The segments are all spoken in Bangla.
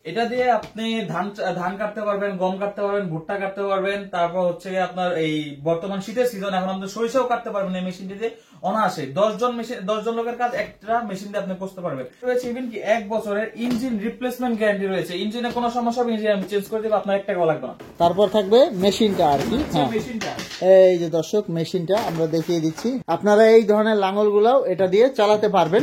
এটা দিয়ে আপনি ধান ধান কাটতে পারবেন, গম কাটতে পারবেন, ভুট্টা কাটতে পারবেন। তারপর হচ্ছে আপনার এই বর্তমান শীতের সিজন, এখন আপনি সরিষাও কাটতে পারবেন এই মেশিনটি দিয়ে অনায়াসে। 10 জন লোকের কাজ একটা মেশিন দিয়ে আপনি করতে পারবেন। রয়েছে ইভেন কি 1 বছরের ইঞ্জিন রিপ্লেসমেন্ট গ্যারান্টি রয়েছে। ইঞ্জিনে কোনো সমস্যা হবে, ইঞ্জিন আমি চেঞ্জ করে দেবো, আপনার 1 টাকাও লাগবে না। তারপর থাকবে মেশিনটা আর কি। মেশিনটা এই যে দর্শক মেশিনটা আমরা দেখিয়ে দিচ্ছি, আপনারা এই ধরনের লাঙল গুলাও এটা দিয়ে চালাতে পারবেন।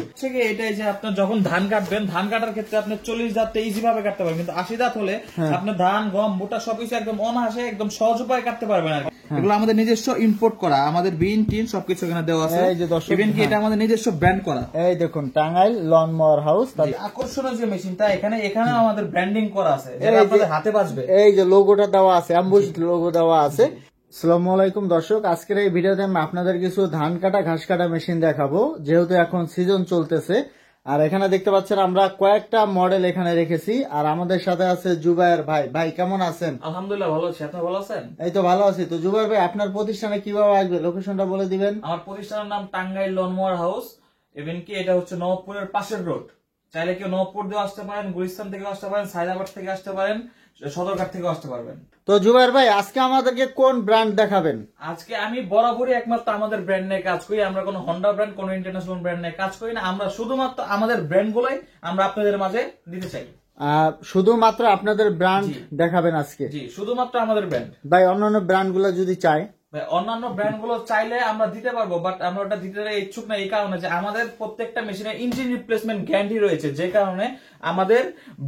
এটাই যে আপনার যখন ধান কাটবেন, ধান কাটার ক্ষেত্রে আপনি 40 দাঁত ইজি ভাবে কাটতে পারবেন, কিন্তু 80 দাঁত হলে আপনি ধান, গম, ভুট্টা সবকিছু একদম অনায়াসে একদম সহজ উপায়ে কাটতে পারবেন আর কি। এগুলো আমাদের নিজস্ব ইম্পোর্ট করা, আমাদের বিন টিন সবকিছু এখানে দেওয়া আছে। এই যে দর্শক ইভেন কি এটা আমাদের নিজস্ব ব্র্যান্ড করা। এই দেখুন টাঙ্গাইল লন মোয়ার হাউস। আকর্ষণীয় যে মেশিনটা, এখানে আমাদের ব্র্যান্ডিং করা আছে, যেটা আপনাদের হাতে বাজবে। এই যে লোগোটা দেওয়া আছে, অ্যাম্বুশ লোগো দেওয়া আছে। আসসালামু আলাইকুম দর্শক, আজকের এই ভিডিওতে আমি আপনাদের কিছু ধান কাটা ঘাস কাটা মেশিন দেখাবো, যেহেতু এখন সিজন চলতেছে। আর এখানে দেখতে পাচ্ছেন আমরা কয়েকটা মডেল এখানে রেখেছি। আর আমাদের সাথে আছে জুবায়ের ভাই। ভাই কেমন আছেন? আলহামদুলিল্লাহ ভালো আছি, আপনি ভালো আছেন? এই তো ভালো আছি। তো জুবায়ের ভাই, আপনার প্রতিষ্ঠানে কিভাবে আসবে, লোকেশনটা বলে দিবেন। আমার প্রতিষ্ঠানের নাম টাঙ্গাইল লনমোয়ার হাউস। ইভেন কি এটা হচ্ছে নবপুরের পাশের রোড। চাইলে কেউ নবপুর দিয়ে আসতে পারেন, গুলিস্তান থেকে আসতে পারেন, সাইদাবাদ থেকে আসতে পারেন, সদরঘাট থেকে আসতে পারবেন। তো জুবায়ের ভাই, আজকে আমাদেরকে কোন ব্র্যান্ড দেখাবেন? আজকে আমি বরাবরই একমাত্র আমাদের ব্র্যান্ড নিয়ে কাজ করি। আমরা কোনো হন্ডা ব্র্যান্ড, কোনো ইন্টারন্যাশনাল ব্র্যান্ড নিয়ে কাজ করি না। আমরা শুধুমাত্র আমাদের ব্র্যান্ড গুলাই আমরা আপনাদের মাঝে দিতে চাই। শুধুমাত্র আপনাদের ব্র্যান্ড দেখাবেন আজকে? জি, শুধুমাত্র আমাদের ব্র্যান্ড। ভাই অন্যান্য ব্র্যান্ড গুলো যদি চাই? অন্যান্য ব্র্যান্ড গুলো চাইলে আমরা দিতে পারবো, বাট আমরা ওটা দিতে ইচ্ছুক না এই কারণে যে আমাদের প্রত্যেকটা মেশিনের ইঞ্জিন রিপ্লেসমেন্ট গ্যারান্টি রয়েছে। যে কারণে আমাদের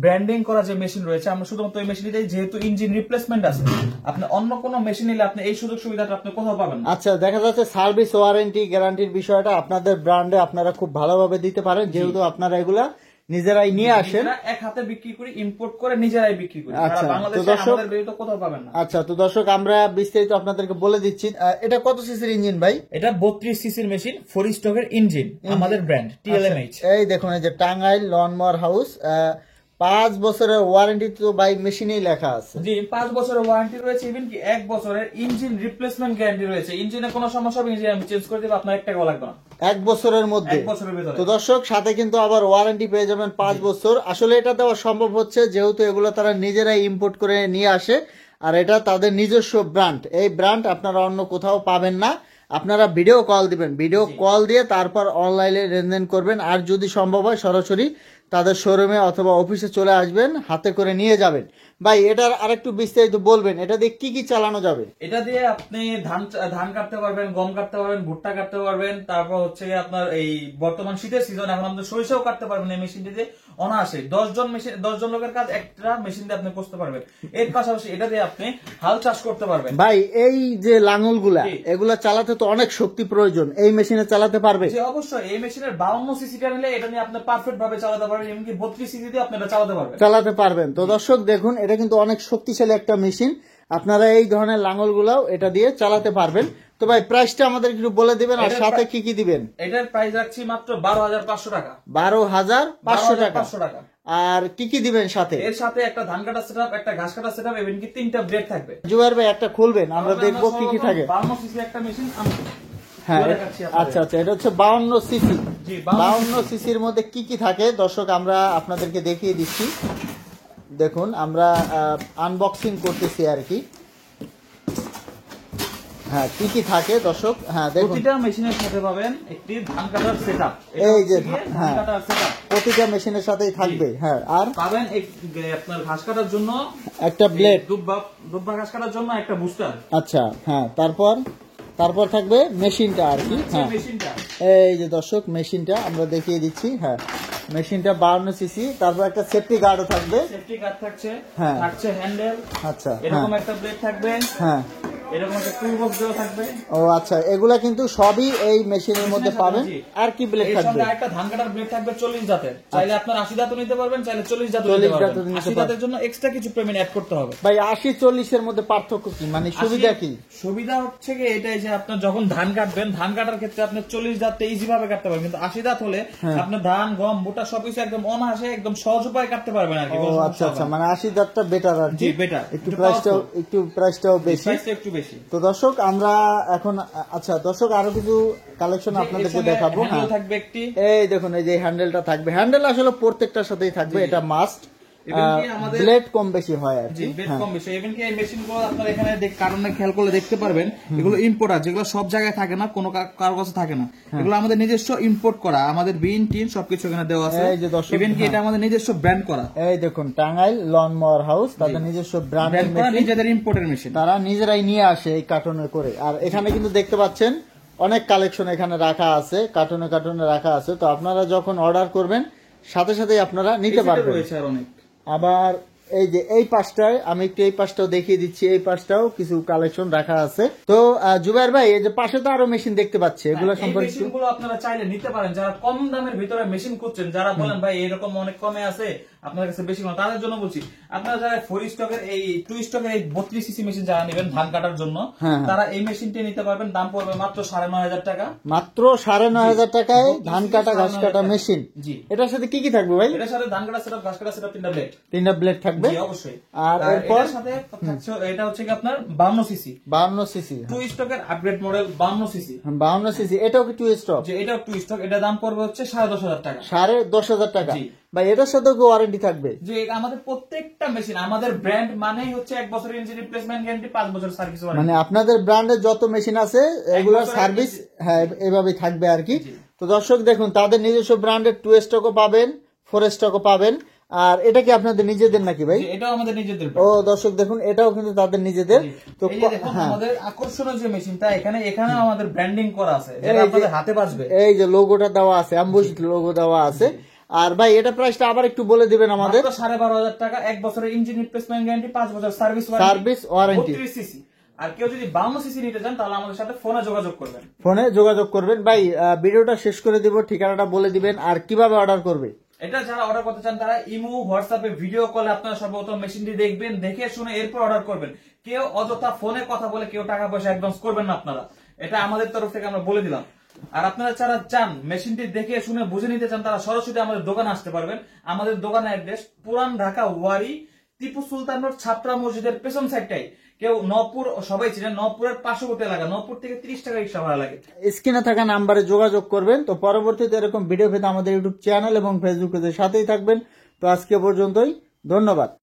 ব্র্যান্ডিং করা যে মেশিন রয়েছে, আমরা শুধুমাত্র এই মেশিন দিই, যেহেতু ইঞ্জিন রিপ্লেসমেন্ট আছে। আপনি অন্য কোনো মেশিন নিলে আপনি এই সুযোগ সুবিধাটা আপনি কোথাও পাবেন না। আচ্ছা, দেখা যাচ্ছে সার্ভিস ওয়ারেন্টি গ্যারান্টির বিষয়টা আপনাদের ব্র্যান্ডে আপনারা খুব ভালোভাবে দিতে পারেন, যেহেতু আপনারা এগুলা নিজেরাই নিয়ে আসেন। এক হাতে বিক্রি করি, ইম্পোর্ট করে নিজেরাই বিক্রি করি। আচ্ছা, বাংলাদেশে আমাদের বেরিয়ে কোথাও পাবেন না। আচ্ছা, তো দর্শক আমরা বিস্তারিত আপনাদেরকে বলে দিচ্ছি। এটা কত সিসির ইঞ্জিন ভাই? এটা 32 সিসির মেশিন, 4 স্ট্রোকের ইঞ্জিন, আমাদের ব্র্যান্ড TLMH। এই দেখুন, এই যে টাঙ্গাইল লন মোয়ার হাউস, 5 বছরের ওয়ারেন্টি তো ভাই মেশিনেই লেখা আছে। জি, 5 বছরের ওয়ারেন্টি রয়েছে। ইভেন কি 1 বছরের ইঞ্জিন রিপ্লেসমেন্ট গ্যারান্টি রয়েছে। ইঞ্জিনে কোনো সমস্যা হবে, ইঞ্জিন আমি চেঞ্জ করে দেবো, আপনার 1 টাকাও লাগবে না। 1 বছরের মধ্যে? 1 বছরের ভিতরে। তো দর্শক সাথে কিন্তু আবার ওয়ারেন্টি পেয়ে যাবেন 5 বছর। আসলে এটা দেওয়া সম্ভব হচ্ছে যেহেতু এগুলো তারা নিজেরাই ইম্পোর্ট করে নিয়ে আসে, আর এটা তাদের নিজস্ব ব্র্যান্ড। এই ব্র্যান্ড আপনারা অন্য কোথাও পাবেন না। আপনারা ভিডিও কল দিবেন, ভিডিও কল দিয়ে তারপর অনলাইনে লেনদেন করবেন। আর যদি সম্ভব হয় সরাসরি তাদের শোরুমে অথবা অফিসে চলে আসবেন, হাতে করে নিয়ে যাবেন। ভাই এটার আরেকটু বিস্তারিত বলবেন, এটা দিয়ে কি কি চালানো যাবে? এটা দিয়ে আপনি ধান কাটতে পারবেন, গম কাটতে পারবেন, ভুট্টা কাটতে পারবেন। তারপর হচ্ছে আপনার এই বর্তমান শীতের সিজন, এখন আপনি সরিষাও কাটতে পারবেন এই মেশিনটি দিয়ে অনায়াসে। 10 জন লোকের কাজ একটা মেশিন দিয়ে আপনি করতে পারবেন। এর পাশাপাশি এটা দিয়ে আপনি হাল চাষ করতে পারবেন। ভাই এই যে লাঙলগুলা, এগুলা চালাতে তো অনেক শক্তি প্রয়োজন, এই মেশিনে চালাতে পারবে? জি অবশ্যই। এই মেশিনের 52 সিসিটা নিলে এটা নিয়ে আপনি পারফেক্ট ভাবে চালাতে পারবেন, এমনকি 32 সিসি দিয়ে আপনি এটা চালাতে পারবেন। তো দর্শক দেখুন, এটা কিন্তু অনেক শক্তিশালী একটা মেশিন। আপনারা এই ধরনের লাঙলগুলাও এটা দিয়ে চালাতে পারবেন। তো ভাই প্রাইসটা আমাদের একটু বলে দিবেন, আর সাথে কি কি দিবেন? এটার প্রাইস রাখছি মাত্র 12,500 টাকা। 12,500 টাকা। 500 টাকা। আর কি কি দিবেন সাথে? এর সাথে একটা ধান কাটা সেটআপ, একটা ঘাস কাটা সেটআপ, এমনকি 3টা ব্লেড থাকবে। জুবায়ের ভাই একটা খুলবেন, আমরা দেখবো কি কি থাকে। 52 সিসি একটা মেশিন। হ্যাঁ, আচ্ছা আচ্ছা, এটা হচ্ছে 52 সিসি। 52 সিসির মধ্যে কি কি থাকে দর্শক আমরা আপনাদেরকে দেখিয়ে দিচ্ছি। দেখুন আমরা আনবক্সিং করতেছি আর কি। হ্যাঁ, কি কি থাকে দর্শক? হ্যাঁ দেখুন, প্রতিটা মেশিনের সাথে পাবেন একটি ধান কাটার সেটআপ। এই যে ধান কাটার সেটআপ প্রতিটা মেশিনের সাথেই থাকবে। হ্যাঁ, আর পাবেন আপনার ঘাস কাটার জন্য একটা ব্লেড, দুব্বা ঘাস কাটার জন্য একটা বুস্টার। আচ্ছা হ্যাঁ, তারপর থাকবে মেশিনটা আর কি। হ্যাঁ, মেশিনটা এই যে দর্শক মেশিনটা আমরা দেখিয়ে দিচ্ছি। হ্যাঁ, মেশিনটা 52 সিসি। তারপর একটা সেফটি গার্ডও থাকবে। সেফটি গার্ড থাকছে, হ্যাঁ থাকছে হ্যান্ডেল। আচ্ছা, এরকম একটা ব্লেড থাকবে। হ্যাঁ, এরকম একটা টুল বক্স দেওয়া থাকবে। ও আচ্ছা, এগুলা কিন্তু সবই এই মেশিনের মধ্যে পাবেন। আর কি ব্লেড থাকবে? এর সঙ্গে একটা ধান কাটার ব্লেড থাকবে 40 দাঁতের। চাইলে আপনার 80 দাঁতও নিতে পারবেন, চাইলে 40 দাঁতও নিতে পারবেন। 80 দাঁতের জন্য এক্সট্রা কিছু পেমেন্ট অ্যাড করতে হবে। ভাই 80-40 এর মধ্যে পার্থক্য কি, মানে সুবিধা কি? সুবিধা হচ্ছে কি এটাই যে আপনার যখন ধান কাটবেন, ধান কাটার ক্ষেত্রে আপনি 40 দাঁতে ইজি ভাবে কাটতে পারবেন, কিন্তু 80 দাঁত হলে আপনার ধান, গম, ভুট্টা সবকিছু একদম অনায়াসে একদম সহজ উপায়ে কাটতে পারবেন আর কি। ও আচ্ছা আচ্ছা, মানে 80 দাঁতটা বেটার আর কি। জি বেটার, একটু প্রাইসটাও বেশি। তো দর্শক আমরা এখন, আচ্ছা দর্শক আরো কিছু কালেকশন আপনাদেরকে দেখাবো। হ্যাঁ, থাকবে একটি। এই দেখুন, এই যে হ্যান্ডেলটা থাকবে। হ্যান্ডেল আসলে প্রত্যেকটার সাথেই থাকবে, এটা মাস্ট। ব্লেড কম বেশি হয় আর জি কি। বেড কম বেশি। ইভেন কি এই মেশিনগুলো আপনারা এখানে কারণে খেয়াল করলে দেখতে পারবেন এগুলো ইম্পোর্টার, যেগুলো সব জায়গায় থাকে না, কোনো কারো কাছে থাকে না, এগুলো আমাদের নিজস্ব ইম্পোর্ট করা, আমাদের বিন টিন সবকিছু এখানে দেওয়া আছে। এই যে দর্শক, ইভেন কি এটা আমাদের নিজস্ব ব্র্যান্ড করা, এই দেখুন টাঙ্গাইল লন মোয়ার হাউস, তাদের নিজস্ব ব্র্যান্ডের ব্র্যান্ড করা মেশিন, নিজেদের ইম্পোর্টের মেশিন। তারা নিজেরাই নিয়ে আসে এই কার্টুনে করে। আর এখানে কিন্তু দেখতে পাচ্ছেন অনেক কালেকশন এখানে রাখা আছে, কার্টুনে কার্টুনে রাখা আছে। তো আপনারা যখন অর্ডার করবেন সাথে সাথেই আপনারা নিতে পারবেন। রয়েছে আর অনেক। আবার এই যে এই পাশটায় আমি একটু এই পাশটাও দেখিয়ে দিচ্ছি, এই পাশটাও কিছু কালেকশন রাখা আছে। তো জুবাইর ভাই, এই যে পাশে তো আরো মেশিন দেখতে পাচ্ছি, এগুলো এই সম্পর্কে মেশিনগুলো আপনারা চাইলে নিতে পারেন। যারা কম দামের ভিতরে মেশিন খুঁজছেন, যারা বলেন ভাই এরকম অনেক কমে আছে আপনার কাছে বেশি কম, তাদের জন্য বলছি আপনারা যারা 4 স্টকের এই 2 স্টকের এই 32 সিসি মেশিন যারা নেবেন ধান কাটার জন্য, তারা এই মেশিনটি নিতে পারবেন। দাম পড়বে মাত্র 9,500 টাকা। মাত্র 9,500 টাকায় ধান কাটা ঘাস কাটা মেশিন। জি। এটার সাথে কি কি থাকবে ভাই? এটার সাথে ধান কাটা সেটআপ, ঘাস কাটা সেটআপ, 3টা ব্লেড। 3টা ব্লেড থাকবে। জি অবশ্যই। আর এরপর এর সাথে থাকছে এটা হচ্ছে কি আপনার 52 সিসি 52 সিসি 2 স্টকের আপগ্রেড মডেল 52 সিসি। 52 সিসি, এটাও কি 2 স্টক? যে এটাও 2 স্টক, এটা দাম পড়বে হচ্ছে 10,500 টাকা। 10,500 টাকা। জি। ভাই এটার সাথেও কি ওয়ারেন্টি থাকবে? যে আমাদের প্রত্যেকটা মেশিন, আমাদের ব্র্যান্ড মানেই হচ্ছে 1 বছরের ইঞ্জিন রিপ্লেসমেন্ট গ্যারান্টি, 5 বছর সার্ভিস ওয়ারেন্টি। মানে আপনাদের ব্র্যান্ডের যত মেশিন আছে এগুলোর বছরের সার্ভিস হ্যাঁ এভাবেই থাকবে আর কি। জি। তো দর্শক দেখুন, তাদের নিজস্ব ব্র্যান্ডের 2 স্টকও পাবেন, 4 স্টকও পাবেন। আর এটা কি আপনাদের নিজেদের নাকি ভাই? এটাও আমাদের নিজেদের। ও দর্শক দেখুন, এটাও কিন্তু তাদের নিজেদের। তো এই যে দেখুন আমাদের আকর্ষণীয় যে মেশিনটা, এখানে আমাদের ব্র্যান্ডিং করা আছে, যেটা আপনাদের হাতে বাজবে। এই যে লোগোটা দেওয়া আছে, অ্যাম্বুশ লোগো দেওয়া আছে। আর ভাই এটা প্রাইসটা আবার একটু বলে দিবেন আমাদের। 12,500 টাকা, 1 বছরের ইঞ্জিন রিপ্লেসমেন্ট গ্যারান্টি, 5 বছর সার্ভিস ওয়ারেন্টি। 32 সিসি। আর কেউ যদি 52 সিসি নিতে চান তাহলে আমাদের সাথে ফোনে যোগাযোগ করবেন। ফোনে যোগাযোগ করবেন। ভাই ভিডিওটা শেষ করে দিব, ঠিকানাটা বলে দিবেন আর কিভাবে অর্ডার করবে। এটা যারা অর্ডার করতে চান তারা ইমো হোয়াটসঅ্যাপে ভিডিও কলে আপনারা সর্বপ্রথম মেশিনটি দেখবেন, দেখে শুনে এরপর অর্ডার করবেন। কেউ অযথা ফোনে কথা বলে কেউ টাকা পয়সা অ্যাডভান্স করবেন না আপনারা, এটা আমাদের তরফ থেকে আমরা বলে দিলাম। আর আপনারা যারা চান মেশিনটি দেখে শুনে বুঝে নিতে চান তারা সরাসরি আমাদের দোকানে আসতে পারবেন। আমাদের দোকানের অ্যাড্রেস পুরান ঢাকা ওয়ারি টিপু সুলতান রোড ছাত্রা মসজিদের পেছন সাইডটাই। কেউ নবপুর সবাই ছিলেন, নবপুরের পার্শ্ববর্তী এলাকা, নবপুর থেকে 30 টাকা রিক্সা ভাড়া লাগে। স্ক্রিনে থাকা নাম্বারে যোগাযোগ করবেন। তো পরবর্তীতে এরকম ভিডিও পেতে আমাদের ইউটিউব চ্যানেল এবং ফেসবুক পেজের সাথেই থাকবেন। তো আজকে পর্যন্তই, ধন্যবাদ।